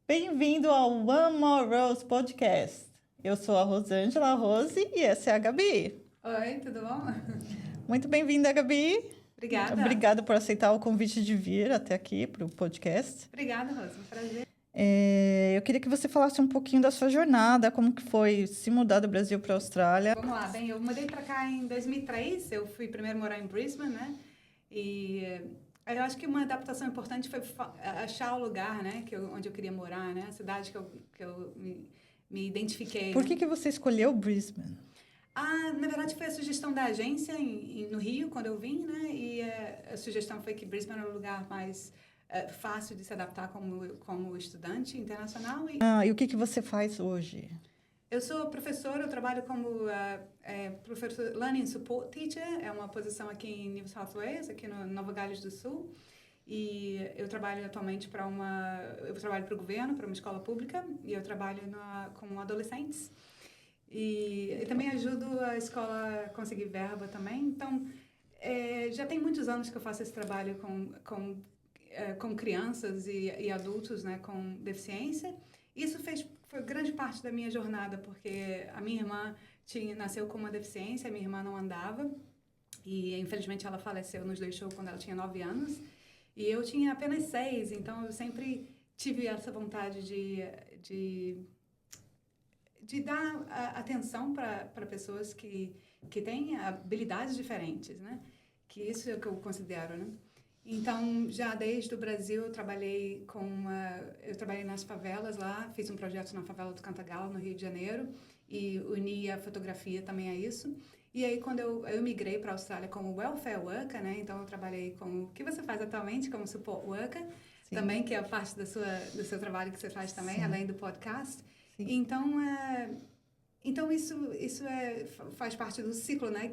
Bem-vindo ao One More Rose Podcast. Eu sou a Rosângela Rose e essa é a Gabi. Oi, tudo bom? Muito bem-vinda, Gabi. Obrigada. Obrigada por aceitar o convite de vir até aqui para o podcast. Obrigada, Rosa. Um prazer. Eu queria que você falasse um pouquinho da sua jornada, como que foi se mudar do Brasil para a Austrália. Vamos lá. Bem, eu mudei para cá em 2003. Eu fui primeiro morar em Brisbane, né? E eu acho que uma adaptação importante foi achar o lugar, né? Onde eu queria morar, né? A cidade que eu me identifiquei. Por que você escolheu Brisbane? Na verdade, foi a sugestão da agência no Rio, quando eu vim, né? E a sugestão foi que Brisbane era o lugar mais fácil de se adaptar como estudante internacional. E o que você faz hoje? Eu sou professora, eu trabalho como professor Learning Support Teacher, é uma posição aqui em New South Wales, aqui no Nova Gales do Sul. E eu trabalho atualmente eu trabalho para o governo, para uma escola pública, e eu trabalho com adolescentes. E também ajudo a escola a conseguir verba também. Então, já tem muitos anos que eu faço esse trabalho com crianças e adultos, né, com deficiência. Isso foi grande parte da minha jornada, porque a minha irmã nasceu com uma deficiência, a minha irmã não andava, e infelizmente ela faleceu, nos deixou quando ela tinha 9 anos, e eu tinha apenas 6, então eu sempre tive essa vontade de dar atenção para pessoas que têm habilidades diferentes, né? Que isso é o que eu considero, né? Então, já desde o Brasil, eu trabalhei nas favelas lá, fiz um projeto na favela do Cantagalo, no Rio de Janeiro, e uni a fotografia também a isso. E aí, quando eu migrei para a Austrália como welfare worker, né? Então, eu trabalhei o que você faz atualmente como support worker, Sim. também, que é a parte do seu trabalho que você faz também, Sim. além do podcast. Sim. Então isso faz parte do ciclo, né,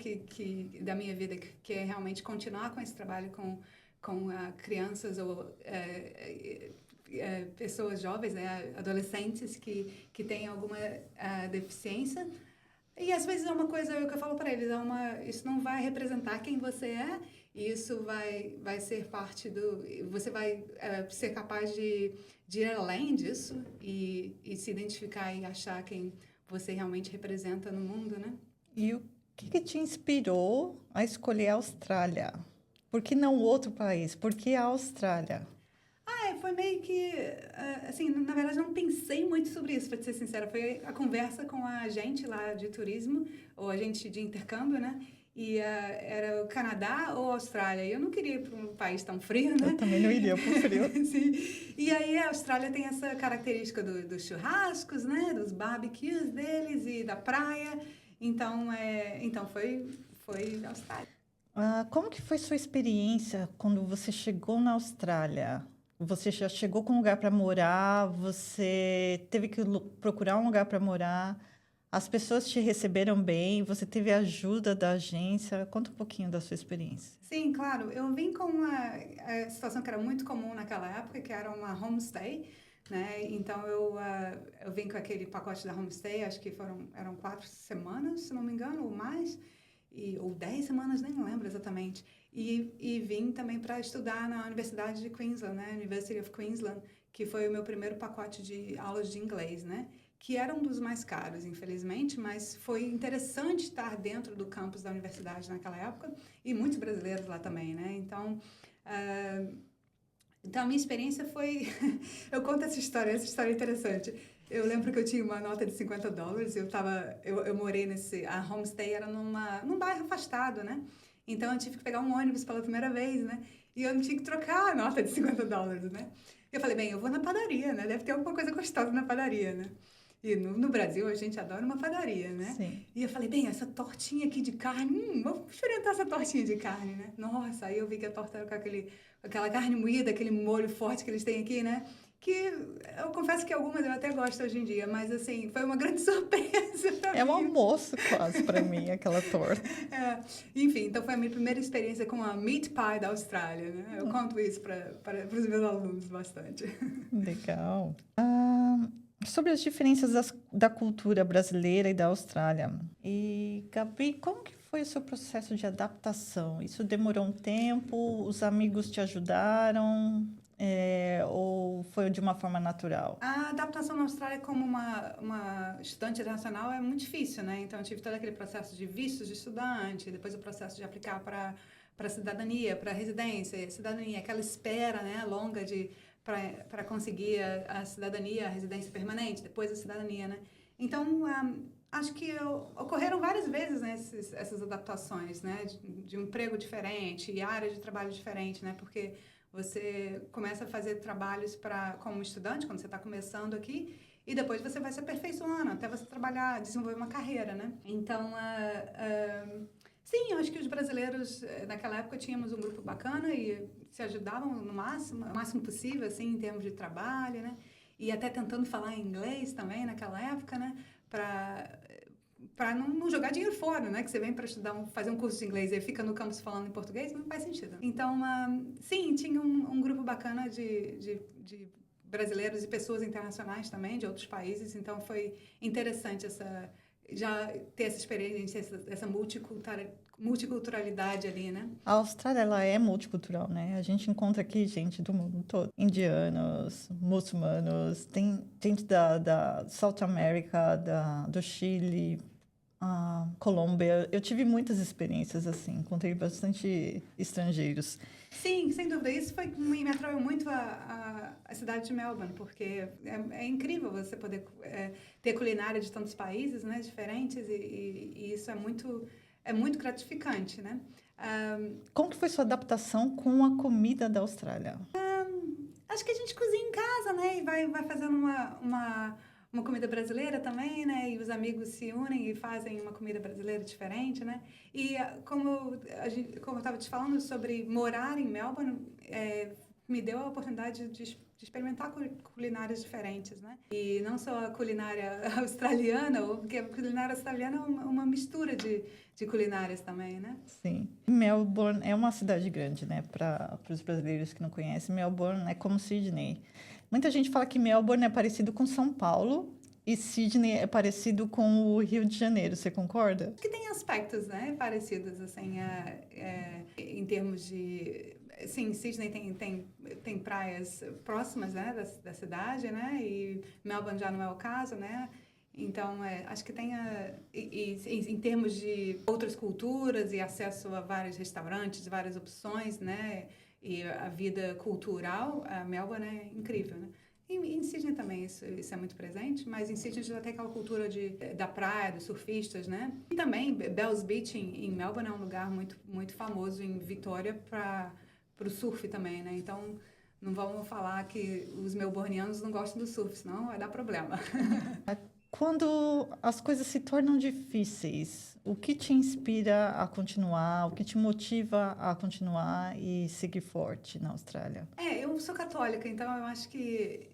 da minha vida, que é realmente continuar com esse trabalho com crianças ou pessoas jovens, né, adolescentes que têm alguma deficiência. E às vezes é uma coisa que eu falo para eles, isso não vai representar quem você é, e isso vai ser parte você vai ser capaz de ir além disso e se identificar e achar quem você realmente representa no mundo, né? E o que te inspirou a escolher a Austrália? Por que não outro país? Por que a Austrália? Foi meio que, assim, na verdade não pensei muito sobre isso, para ser sincera. Foi a conversa com a agente lá de turismo, ou agente de intercâmbio, né? E era o Canadá ou a Austrália. E eu não queria ir para um país tão frio, né? Eu também não iria para o frio. Sim. E aí a Austrália tem essa característica dos churrascos, né? Dos barbecues deles e da praia. Então foi a Austrália. Como que foi sua experiência quando você chegou na Austrália? Você já chegou com um lugar para morar? Você teve que procurar um lugar para morar? As pessoas te receberam bem? Você teve a ajuda da agência? Conta um pouquinho da sua experiência. Sim, claro. Eu vim com uma situação que era muito comum naquela época, que era uma homestay, né? Então, eu vim com aquele pacote da homestay, acho que eram 4 semanas, se não me engano, ou mais, ou 10 semanas, nem lembro exatamente. E vim também para estudar na Universidade de Queensland, né? University of Queensland, que foi o meu primeiro pacote de aulas de inglês, né? Que era um dos mais caros, infelizmente, mas foi interessante estar dentro do campus da universidade naquela época, e muitos brasileiros lá também, né? Então, a minha experiência foi... Eu conto essa história é interessante. Eu lembro que eu tinha uma nota de $50, eu morei a homestay era num bairro afastado, né? Então, eu tive que pegar um ônibus pela primeira vez, né? E eu não tinha que trocar a nota de $50, né? Eu falei, bem, eu vou na padaria, né? Deve ter alguma coisa gostosa na padaria, né? E no Brasil, a gente adora uma padaria, né? Sim. E eu falei, bem, essa tortinha aqui de carne, vamos experimentar essa tortinha de carne, né? Nossa, aí eu vi que a torta era com aquela carne moída, aquele molho forte que eles têm aqui, né? Que eu confesso que algumas eu até gosto hoje em dia, mas assim, foi uma grande surpresa pra mim. É um almoço quase para mim, aquela torta. Enfim, então foi a minha primeira experiência com a meat pie da Austrália, né? Eu conto isso para os meus alunos bastante. Legal. Sobre as diferenças da cultura brasileira e da Austrália. E, Gabi, como que foi o seu processo de adaptação? Isso demorou um tempo? Os amigos te ajudaram? Ou ou foi de uma forma natural? A adaptação na Austrália como uma estudante internacional é muito difícil, né? Então, eu tive todo aquele processo de vistos de estudante, depois o processo de aplicar para cidadania, para residência, cidadania, aquela espera, né, longa para conseguir a cidadania, a residência permanente, depois a cidadania, né? Então, acho que ocorreram várias vezes, né, essas adaptações, né, de um emprego diferente e área de trabalho diferente, né? Porque você começa a fazer trabalhos como estudante, quando você está começando aqui, e depois você vai se aperfeiçoando até você trabalhar, desenvolver uma carreira, né? Então, sim, eu acho que os brasileiros, naquela época, tínhamos um grupo bacana e se ajudavam no máximo possível, assim, em termos de trabalho, né? E até tentando falar inglês também naquela época, né? Para não jogar dinheiro fora, né? Que você vem para fazer um curso de inglês e fica no campus falando em português, não faz sentido. Então, sim, tinha um grupo bacana de brasileiros e pessoas internacionais também, de outros países. Então, foi interessante já ter essa experiência, essa multiculturalidade ali, né? A Austrália, ela é multicultural, né? A gente encontra aqui gente do mundo todo. Indianos, muçulmanos, tem gente da South America, do Chile, Colômbia. Eu tive muitas experiências assim, encontrei bastante estrangeiros. Sim, sem dúvida. Isso me atraiu muito a cidade de Melbourne, porque é incrível você poder ter culinária de tantos países, né, diferentes, e isso é muito gratificante, né? Como que foi sua adaptação com a comida da Austrália? Acho que a gente cozinha em casa, né? E vai fazendo uma comida brasileira também, né? E os amigos se unem e fazem uma comida brasileira diferente, né? E como eu estava te falando sobre morar em Melbourne, me deu a oportunidade de experimentar culinárias diferentes, né? E não só a culinária australiana, porque a culinária australiana é uma mistura de culinárias também, né? Sim. Melbourne é uma cidade grande, né? Para os brasileiros que não conhecem, Melbourne é como Sydney. Muita gente fala que Melbourne é parecido com São Paulo e Sydney é parecido com o Rio de Janeiro. Você concorda? Que tem aspectos, né, parecidos, assim, em termos de... Sim, Sydney tem praias próximas, né, da cidade, né, e Melbourne já não é o caso, né, então acho que tem em termos de outras culturas e acesso a vários restaurantes, várias opções, né, e a vida cultural, a Melbourne é incrível, né. Em Sydney também isso é muito presente, mas em Sydney já tem aquela cultura da praia, dos surfistas, né? E também Bells Beach em Melbourne é um lugar muito, muito famoso em Vitória para o surf também, né? Então não vamos falar que os melburnianos não gostam do surf, senão vai dar problema. Quando as coisas se tornam difíceis, o que te inspira a continuar? O que te motiva a continuar e seguir forte na Austrália? Eu sou católica, então eu acho que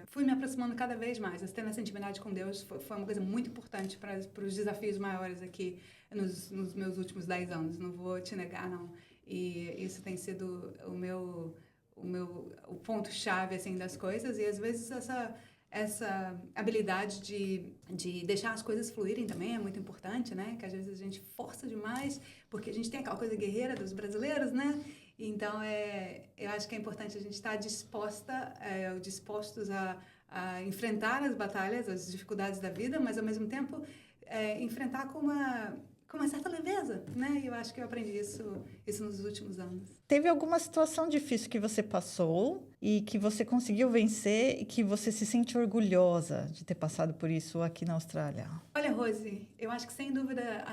fui me aproximando cada vez mais. Tendo essa intimidade com Deus foi uma coisa muito importante para os desafios maiores aqui nos meus últimos 10 anos. Não vou te negar, não. E isso tem sido o ponto-chave assim, das coisas. E às vezes essa habilidade de deixar as coisas fluírem também é muito importante, né? Que às vezes a gente força demais, porque a gente tem aquela coisa guerreira dos brasileiros, né? Então, eu acho que é importante a gente estar dispostos a enfrentar as batalhas, as dificuldades da vida, mas ao mesmo tempo enfrentar com uma certa leveza, né? E eu acho que eu aprendi isso nos últimos anos. Teve alguma situação difícil que você passou e que você conseguiu vencer e que você se sente orgulhosa de ter passado por isso aqui na Austrália? Olha, Rose, eu acho que sem dúvida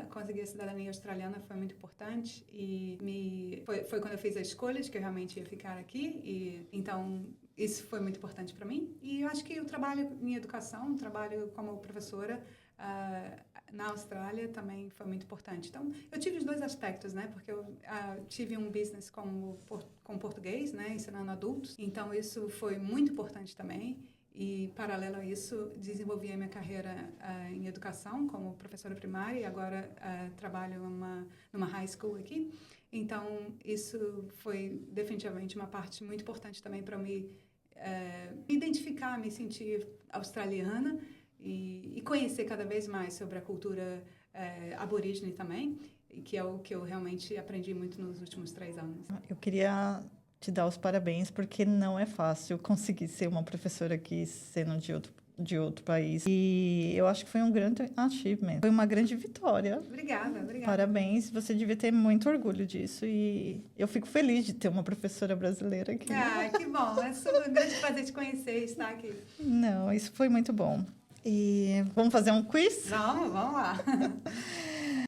conseguir a cidadania australiana foi muito importante e foi quando eu fiz a escolha de que eu realmente ia ficar aqui e então isso foi muito importante para mim. E eu acho que o trabalho em educação, o trabalho como professora na Austrália também foi muito importante. Então, eu tive os dois aspectos, né? Porque eu tive um business com português, né? Ensinando adultos. Então, isso foi muito importante também. E, paralelo a isso, desenvolvi a minha carreira em educação como professora primária e agora trabalho numa high school aqui. Então, isso foi definitivamente uma parte muito importante também para me identificar, me sentir australiana e conhecer cada vez mais sobre a cultura aborígene também, que é o que eu realmente aprendi muito nos últimos 3 anos. Eu queria te dar os parabéns, porque não é fácil conseguir ser uma professora aqui sendo de outro país. E eu acho que foi um grande achievement. Foi uma grande vitória. Obrigada, obrigada. Parabéns. Você devia ter muito orgulho disso. E eu fico feliz de ter uma professora brasileira aqui. Ah, que bom. É um grande prazer te conhecer e estar aqui. Não, isso foi muito bom. E vamos fazer um quiz? Vamos lá.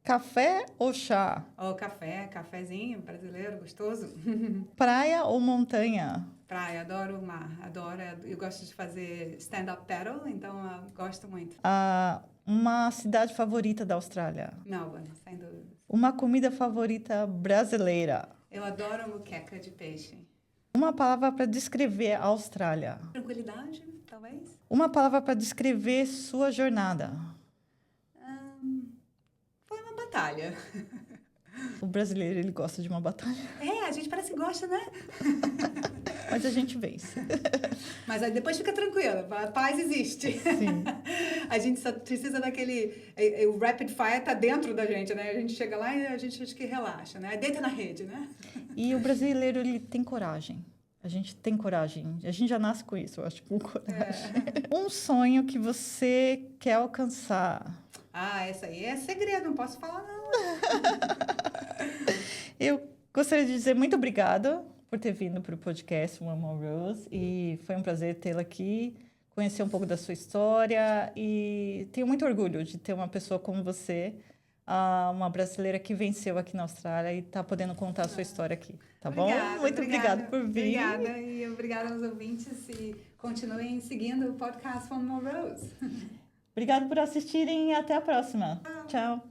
Café ou chá? Ou cafezinho brasileiro, gostoso. Praia ou montanha? Praia, adoro o mar, adoro. Eu gosto de fazer stand-up paddle, então eu gosto muito. Uma cidade favorita da Austrália? Melbourne, sem dúvida. Uma comida favorita brasileira? Eu adoro moqueca de peixe. Uma palavra para descrever a Austrália? Tranquilidade, talvez? Uma palavra para descrever sua jornada? Foi uma batalha. O brasileiro, ele gosta de uma batalha. A gente parece que gosta, né? Mas a gente vence. Mas aí depois fica tranquila, a paz existe. Sim. A gente só precisa daquele... O rapid fire tá dentro da gente, né? A gente chega lá e a gente acha que relaxa, né? Deita na rede, né? E o brasileiro, ele tem coragem. A gente tem coragem. A gente já nasce com isso, eu acho, com coragem. Um sonho que você quer alcançar? Essa aí é segredo, não posso falar não. Eu gostaria de dizer muito obrigada por ter vindo para o podcast One More Rose. E foi um prazer tê-la aqui, conhecer um pouco da sua história. E tenho muito orgulho de ter uma pessoa como você, uma brasileira que venceu aqui na Austrália e está podendo contar a sua história aqui. Tá bom? Muito obrigada por vir. Obrigada e obrigada aos ouvintes e continuem seguindo o podcast One More Rose. Obrigada por assistirem e até a próxima. Tchau.